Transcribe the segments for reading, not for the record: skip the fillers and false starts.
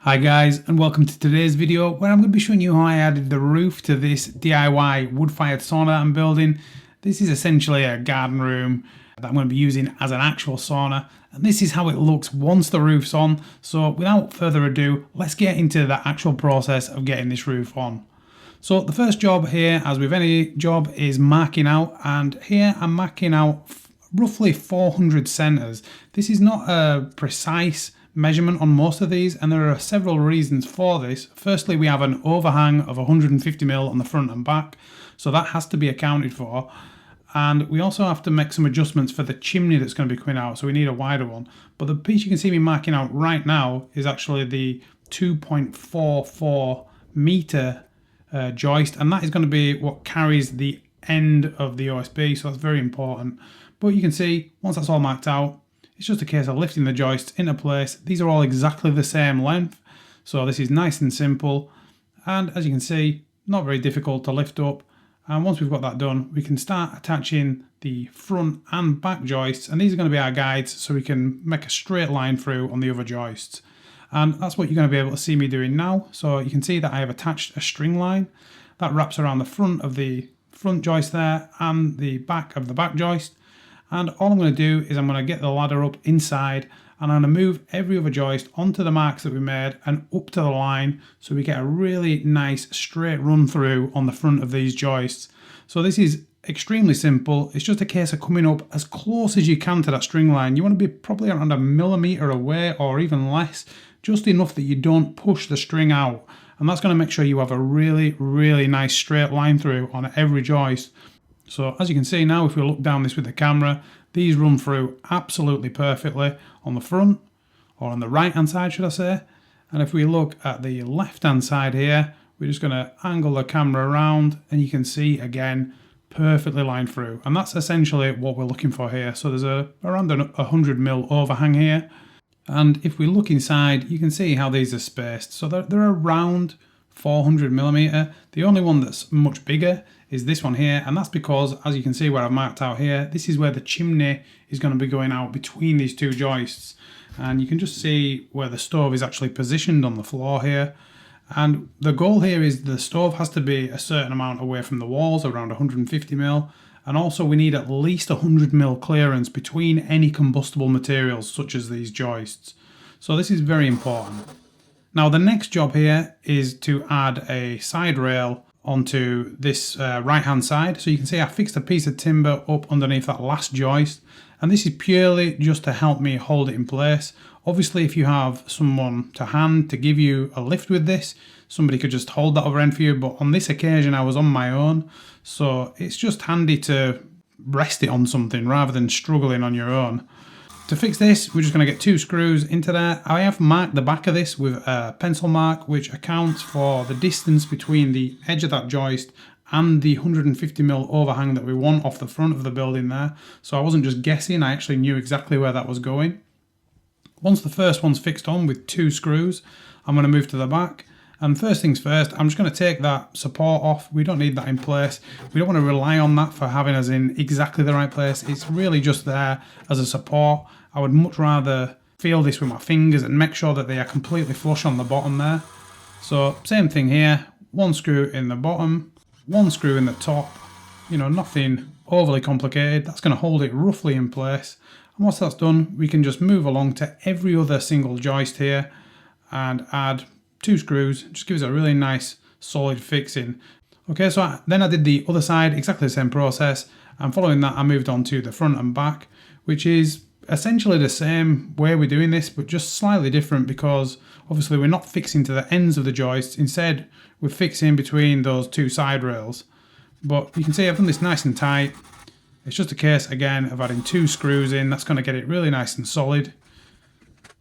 Hi guys, and welcome to today's video where I'm going to be showing you how I added the roof to this DIY wood-fired sauna that I'm building. This is essentially a garden room that I'm going to be using as an actual sauna, and this is how it looks once the roof's on. So without further ado, let's get into the actual process of getting this roof on. So the first job here, as with any job, is marking out, and here I'm marking out roughly 400 centres. This is not a precise measurement on most of these, and there are several reasons for this. Firstly, we have an overhang of 150mm on the front and back, so that has to be accounted for. And we also have to make some adjustments for the chimney that's going to be coming out, so we need a wider one. But the piece you can see me marking out right now is actually the 2.44 metre joist, and that is going to be what carries the end of the OSB, so that's very important. But you can see, once that's all marked out, it's just a case of lifting the joists into place. These are all exactly the same length, so this is nice and simple. And as you can see, not very difficult to lift up. And once we've got that done, we can start attaching the front and back joists. And these are going to be our guides, so we can make a straight line through on the other joists. And that's what you're going to be able to see me doing now. So you can see that I have attached a string line that wraps around the front of the front joist there and the back of the back joist. And all I'm going to do is I'm going to get the ladder up inside, and I'm going to move every other joist onto the marks that we made and up to the line, so we get a really nice straight run through on the front of these joists. So this is extremely simple. It's just a case of coming up as close as you can to that string line. You want to be probably around 1mm away or even less, just enough that you don't push the string out. And that's going to make sure you have a really nice straight line through on every joist. So as you can see now, if we look down this with the camera, these run through absolutely perfectly on the front, or on the right hand side should I say. And if we look at the left hand side here, we're just going to angle the camera around, and you can see again perfectly lined through. And that's essentially what we're looking for here. So there's around 100mm overhang here. And if we look inside, you can see how these are spaced. So they're around 400mm. The only one that's much bigger is this one here, and that's because, as you can see where I've marked out here, this is where the chimney is going to be going out between these two joists. And you can just see where the stove is actually positioned on the floor here. And the goal here is the stove has to be a certain amount away from the walls, around 150mm, and also we need at least 100mm clearance between any combustible materials such as these joists. So this is very important. Now the next job here is to add a side rail onto this right hand side. So you can see I fixed a piece of timber up underneath that last joist, and this is purely just to help me hold it in place. Obviously if you have someone to hand to give you a lift with this, somebody could just hold that other end for you, but on this occasion I was on my own, so it's just handy to rest it on something rather than struggling on your own. To fix this, we're just going to get 2 screws into there. I have marked the back of this with a pencil mark, which accounts for the distance between the edge of that joist and the 150mm overhang that we want off the front of the building there. So I wasn't just guessing, I actually knew exactly where that was going. Once the first one's fixed on with 2 screws, I'm going to move to the back. And first things first, I'm just going to take that support off. We don't need that in place. We don't want to rely on that for having us in exactly the right place. It's really just there as a support. I would much rather feel this with my fingers and make sure that they are completely flush on the bottom there. So same thing here, 1 screw in the bottom, 1 screw in the top. You know, nothing overly complicated. That's going to hold it roughly in place. And once that's done, we can just move along to every other single joist here and add 2 screws. Just gives it a really nice solid fixing. Okay, so then I did the other side, exactly the same process, and following that I moved on to the front and back, which is essentially the same way we're doing this, but just slightly different, because obviously we're not fixing to the ends of the joists. Instead we're fixing between those 2 side rails. But you can see I've done this nice and tight. It's just a case again of adding 2 screws in. That's going to get it really nice and solid.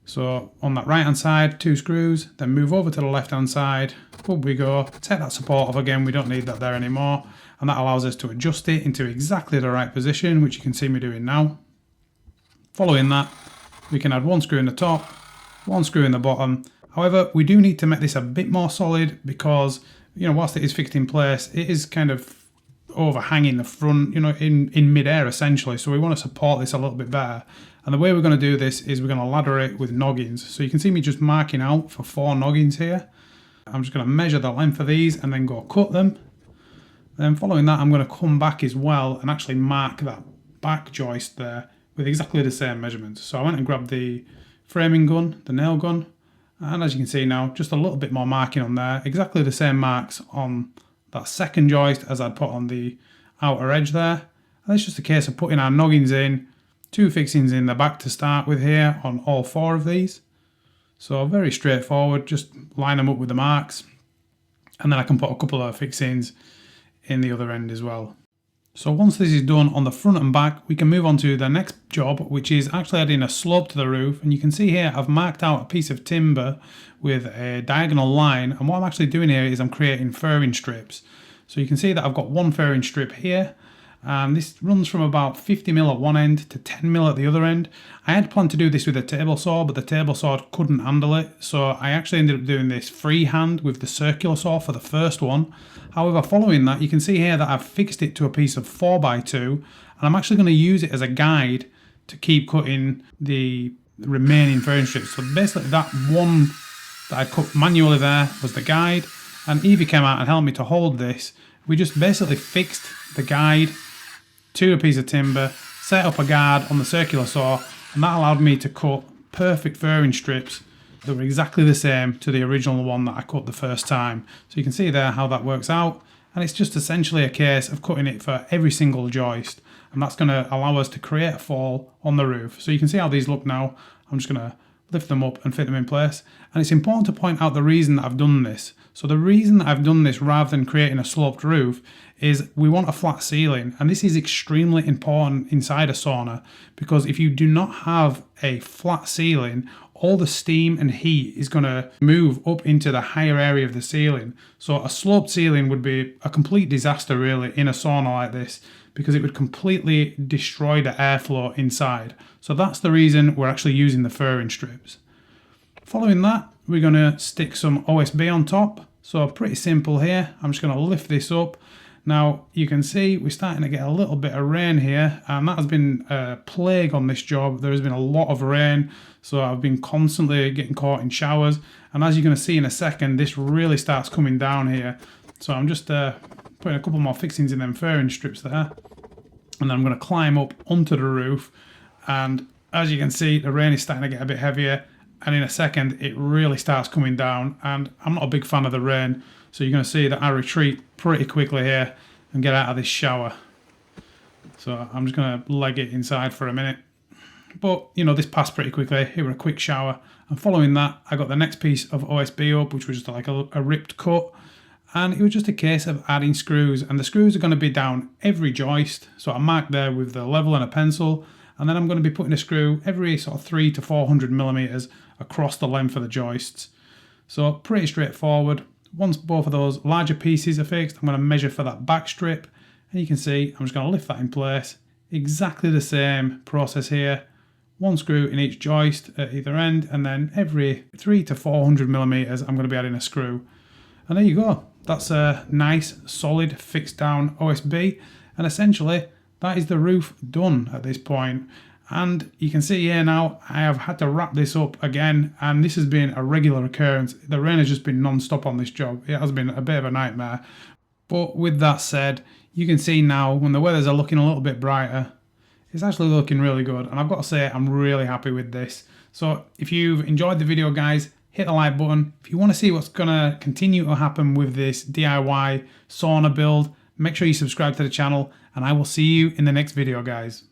So on that right hand side, 2 screws, then move over to the left hand side, up we go, take that support off again, we don't need that there anymore, and that allows us to adjust it into exactly the right position, which you can see me doing now. Following that, we can add 1 screw in the top, 1 screw in the bottom. However, we do need to make this a bit more solid because, you know, whilst it is fixed in place, it is kind of overhanging the front, you know, in midair essentially. So we want to support this a little bit better. And the way we're going to do this is we're going to ladder it with noggins. So you can see me just marking out for 4 noggins here. I'm just going to measure the length of these and then go cut them. Then following that, I'm going to come back as well and actually mark that back joist there with exactly the same measurements. So I went and grabbed the framing gun, the nail gun, and as you can see now, just a little bit more marking on there. Exactly the same marks on that second joist as I'd put on the outer edge there. And it's just a case of putting our noggins in, 2 fixings in the back to start with here on all 4 of these. So very straightforward, just line them up with the marks. And then I can put a couple of fixings in the other end as well. So once this is done on the front and back, we can move on to the next job, which is actually adding a slope to the roof. And you can see here, I've marked out a piece of timber with a diagonal line. And what I'm actually doing here is I'm creating furring strips. So you can see that I've got 1 furring strip here. And this runs from about 50mm at one end to 10mm at the other end. I had planned to do this with a table saw, but the table saw couldn't handle it. So I actually ended up doing this freehand with the circular saw for the first one. However, following that, you can see here that I've fixed it to a piece of 4x2. And I'm actually going to use it as a guide to keep cutting the remaining furring strips. So basically that one that I cut manually there was the guide. And Evie came out and helped me to hold this. We just basically fixed the guide to a piece of timber, set up a guard on the circular saw, and that allowed me to cut perfect furring strips that were exactly the same to the original one that I cut the first time. So you can see there how that works out, and it's just essentially a case of cutting it for every single joist, and that's going to allow us to create a fall on the roof. So you can see how these look now. I'm just going to lift them up and fit them in place. And it's important to point out the reason that I've done this. So the reason that I've done this rather than creating a sloped roof is we want a flat ceiling. And this is extremely important inside a sauna, because if you do not have a flat ceiling, all the steam and heat is going to move up into the higher area of the ceiling. So a sloped ceiling would be a complete disaster really in a sauna like this, because it would completely destroy the airflow inside. So that's the reason we're actually using the furring strips. Following that, we're going to stick some OSB on top. So pretty simple here. I'm just going to lift this up. Now you can see we're starting to get a little bit of rain here, and that has been a plague on this job. There has been a lot of rain, so I've been constantly getting caught in showers. And as you're going to see in a second, this really starts coming down here. So I'm just putting a couple more fixings in them furring strips there, and then I'm going to climb up onto the roof. And as you can see, the rain is starting to get a bit heavier, and in a second it really starts coming down, and I'm not a big fan of the rain, so you're going to see that I retreat pretty quickly here and get out of this shower. So I'm just going to leg it inside for a minute. But you know, this passed pretty quickly. It was a quick shower, and following that I got the next piece of OSB up, which was just like a ripped cut. And it was just a case of adding screws, and the screws are going to be down every joist. So I marked there with the level and a pencil, and then I'm going to be putting a screw every sort of 300 to 400mm across the length of the joists. So pretty straightforward. Once both of those larger pieces are fixed, I'm going to measure for that back strip, and you can see I'm just going to lift that in place. Exactly the same process here. 1 screw in each joist at either end, and then every 300 to 400mm I'm going to be adding a screw. And there you go. That's a nice, solid, fixed down OSB. And essentially, that is the roof done at this point. And you can see here now, I have had to wrap this up again. And this has been a regular occurrence. The rain has just been non-stop on this job. It has been a bit of a nightmare. But with that said, you can see now, when the weathers are looking a little bit brighter, it's actually looking really good. And I've got to say, I'm really happy with this. So if you've enjoyed the video, guys, hit the like button. If you want to see what's going to continue to happen with this DIY sauna build, make sure you subscribe to the channel, and I will see you in the next video, guys.